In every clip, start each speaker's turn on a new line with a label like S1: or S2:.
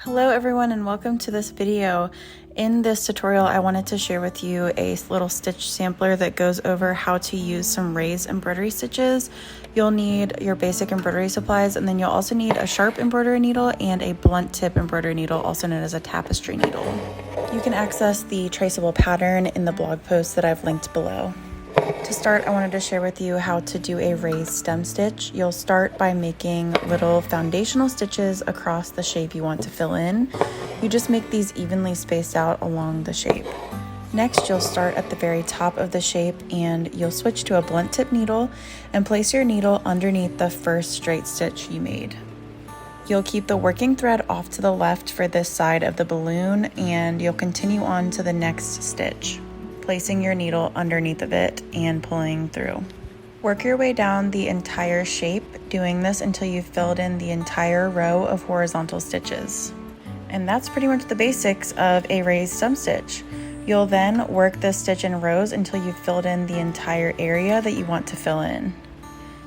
S1: Hello everyone and welcome to this video. In this tutorial I wanted to share with you a little stitch sampler that goes over how to use some raised embroidery stitches. You'll need your basic embroidery supplies, and then you'll also need a sharp embroidery needle and a blunt tip embroidery needle, also known as a tapestry needle. You can access the traceable pattern in the blog post that I've linked below. To start, I wanted to share with you how to do a raised stem stitch. You'll start by making little foundational stitches across the shape you want to fill in. You just make these evenly spaced out along the shape. Next, you'll start at the very top of the shape and you'll switch to a blunt tip needle and place your needle underneath the first straight stitch you made. You'll keep the working thread off to the left for this side of the balloon, and you'll continue on to the next stitch, placing your needle underneath of it and pulling through. Work your way down the entire shape, doing this until you've filled in the entire row of horizontal stitches. And that's pretty much the basics of a raised stem stitch. You'll then work this stitch in rows until you've filled in the entire area that you want to fill in.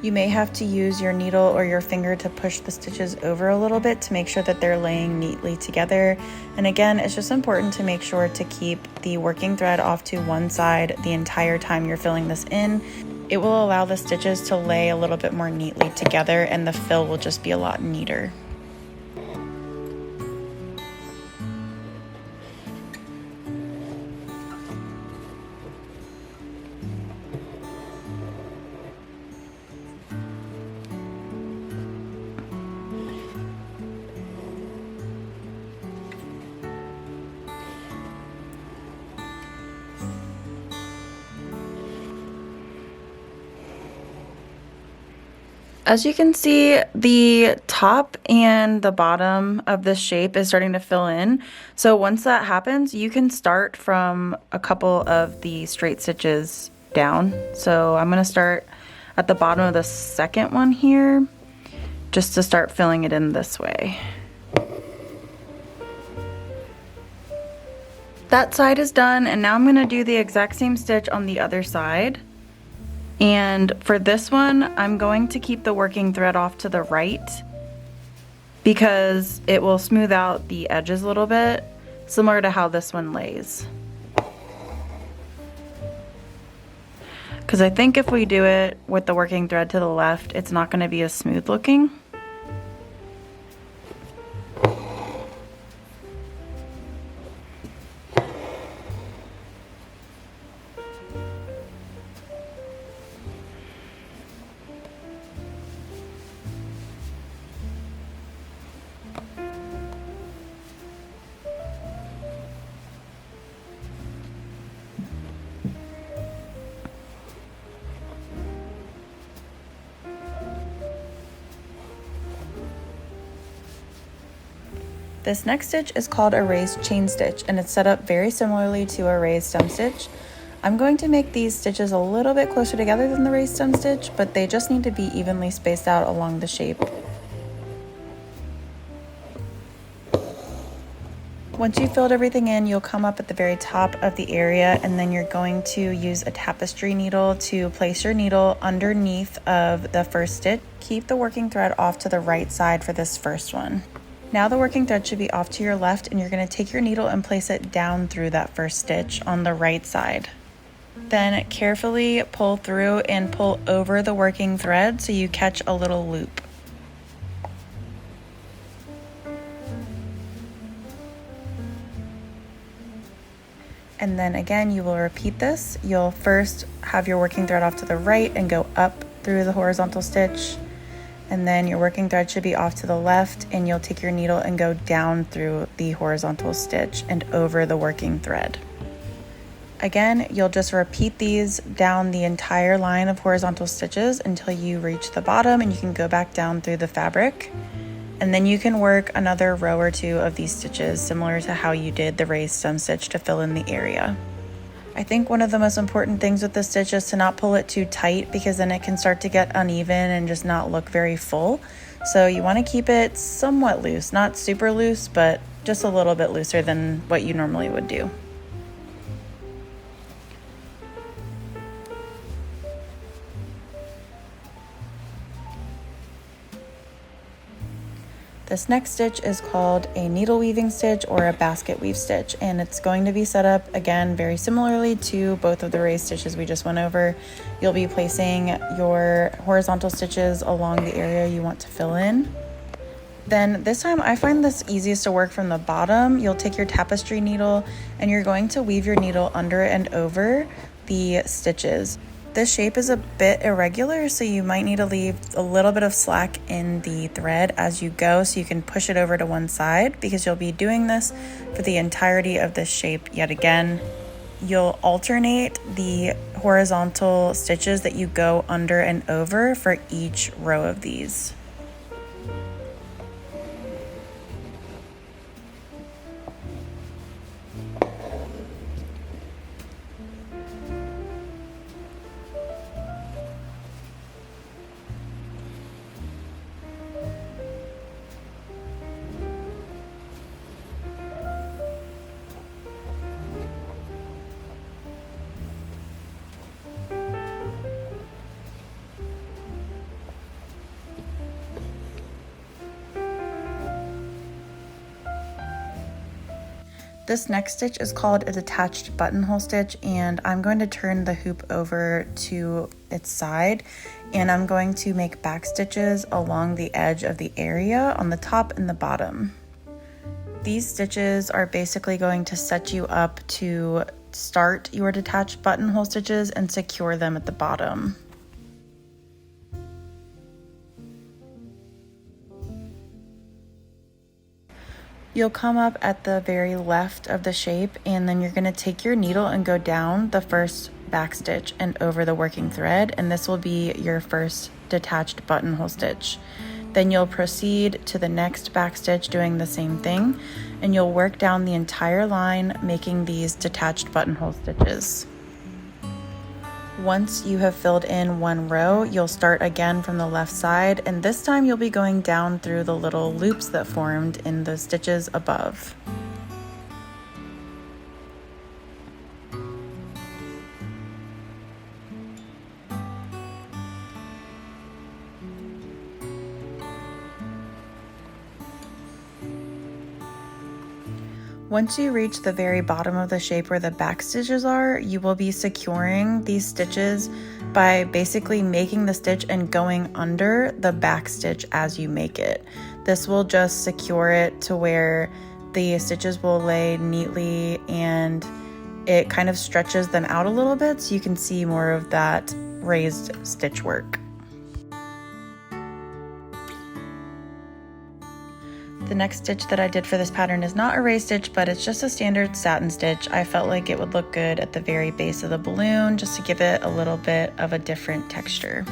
S1: You may have to use your needle or your finger to push the stitches over a little bit to make sure that they're laying neatly together. And again, it's just important to make sure to keep the working thread off to one side the entire time you're filling this in. It will allow the stitches to lay a little bit more neatly together, and the fill will just be a lot neater. As you can see, the top and the bottom of this shape is starting to fill in. So once that happens, you can start from a couple of the straight stitches down. So I'm going to start at the bottom of the second one here, just to start filling it in this way. That side is done, and now I'm going to do the exact same stitch on the other side. And for this one, I'm going to keep the working thread off to the right because it will smooth out the edges a little bit, similar to how this one lays. Because I think if we do it with the working thread to the left, it's not going to be as smooth looking. This next stitch is called a raised chain stitch, and it's set up very similarly to a raised stem stitch. I'm going to make these stitches a little bit closer together than the raised stem stitch, but they just need to be evenly spaced out along the shape. Once you've filled everything in, you'll come up at the very top of the area, and then you're going to use a tapestry needle to place your needle underneath of the first stitch. Keep the working thread off to the right side for this first one. Now the working thread should be off to your left, and you're going to take your needle and place it down through that first stitch on the right side. Then carefully pull through and pull over the working thread so you catch a little loop. And then again, you will repeat this. You'll first have your working thread off to the right and go up through the horizontal stitch. And then your working thread should be off to the left, and you'll take your needle and go down through the horizontal stitch and over the working thread. Again, you'll just repeat these down the entire line of horizontal stitches until you reach the bottom, and you can go back down through the fabric. And then you can work another row or two of these stitches similar to how you did the raised stem stitch to fill in the area. I think one of the most important things with this stitch is to not pull it too tight, because then it can start to get uneven and just not look very full. So you want to keep it somewhat loose, not super loose, but just a little bit looser than what you normally would do. This next stitch is called a needle weaving stitch or a basket weave stitch, and it's going to be set up again very similarly to both of the raised stitches we just went over. You'll be placing your horizontal stitches along the area you want to fill in. Then this time I find this easiest to work from the bottom. You'll take your tapestry needle and you're going to weave your needle under and over the stitches. This shape is a bit irregular, so you might need to leave a little bit of slack in the thread as you go so you can push it over to one side, because you'll be doing this for the entirety of this shape yet again. You'll alternate the horizontal stitches that you go under and over for each row of these. This next stitch is called a detached buttonhole stitch, and I'm going to turn the hoop over to its side, and I'm going to make back stitches along the edge of the area on the top and the bottom. These stitches are basically going to set you up to start your detached buttonhole stitches and secure them at the bottom. You'll come up at the very left of the shape, and then you're going to take your needle and go down the first back stitch and over the working thread, and this will be your first detached buttonhole stitch. Then you'll proceed to the next back stitch doing the same thing, and you'll work down the entire line making these detached buttonhole stitches. Once you have filled in one row, you'll start again from the left side, and this time you'll be going down through the little loops that formed in the stitches above. Once you reach the very bottom of the shape where the back stitches are, you will be securing these stitches by basically making the stitch and going under the back stitch as you make it. This will just secure it to where the stitches will lay neatly, and it kind of stretches them out a little bit so you can see more of that raised stitch work. The next stitch that I did for this pattern is not a raised stitch, but it's just a standard satin stitch. I felt like it would look good at the very base of the balloon just to give it a little bit of a different texture.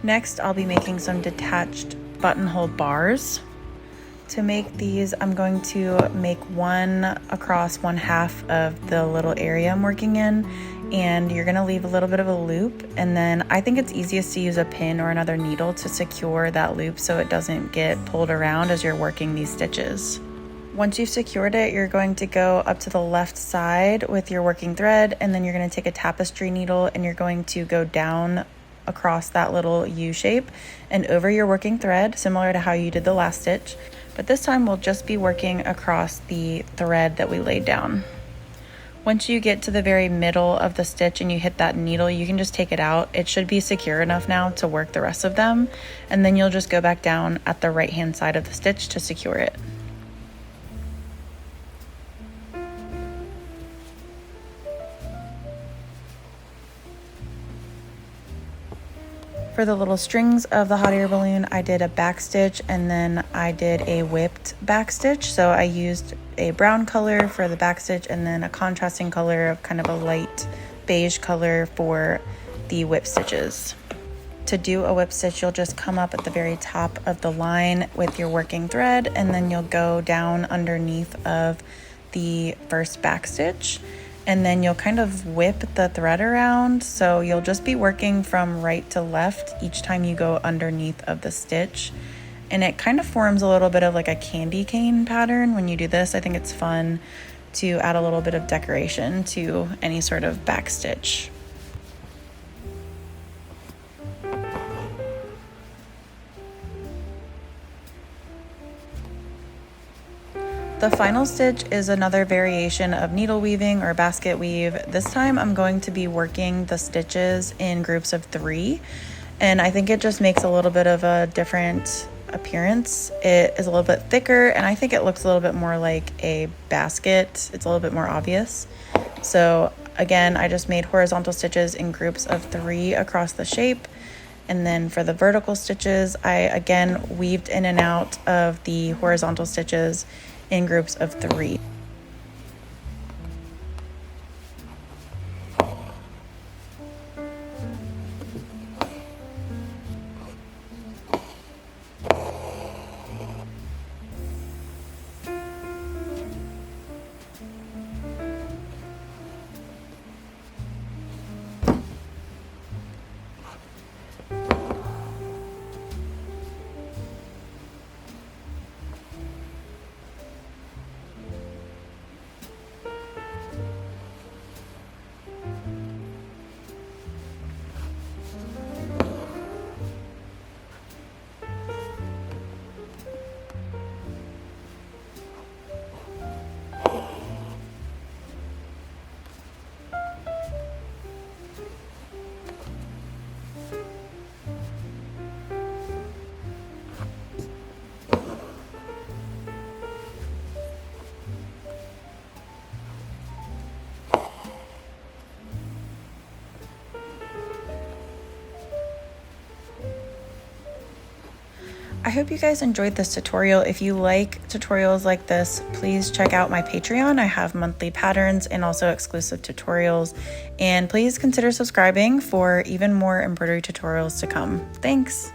S1: Next, I'll be making some detached buttonhole bars. To make these, I'm going to make one across one half of the little area I'm working in, and you're gonna leave a little bit of a loop, and then I think it's easiest to use a pin or another needle to secure that loop so it doesn't get pulled around as you're working these stitches. Once you've secured it, you're going to go up to the left side with your working thread, and then you're going to take a tapestry needle and you're going to go down across that little U shape and over your working thread, similar to how you did the last stitch. But this time we'll just be working across the thread that we laid down. Once you get to the very middle of the stitch and you hit that needle, you can just take it out. It should be secure enough now to work the rest of them, and then you'll just go back down at the right hand side of the stitch to secure it. For the little strings of the hot air balloon, I did a back stitch and then I did a whipped back stitch. So I used a brown color for the back stitch and then a contrasting color of kind of a light beige color for the whip stitches. To do a whip stitch, you'll just come up at the very top of the line with your working thread, and then you'll go down underneath of the first back stitch, and then you'll kind of whip the thread around. So you'll just be working from right to left each time you go underneath of the stitch. And it kind of forms a little bit of like a candy cane pattern when you do this. I think it's fun to add a little bit of decoration to any sort of back stitch. The final stitch is another variation of needle weaving or basket weave. This time I'm going to be working the stitches in groups of 3, and I think it just makes a little bit of a different appearance. It is a little bit thicker, and I think it looks a little bit more like a basket. It's a little bit more obvious. So again, I just made horizontal stitches in groups of 3 across the shape. And then for the vertical stitches, I again weaved in and out of the horizontal stitches in groups of 3. I hope you guys enjoyed this tutorial. If you like tutorials like this, please check out my Patreon. I have monthly patterns and also exclusive tutorials. And please consider subscribing for even more embroidery tutorials to come. Thanks.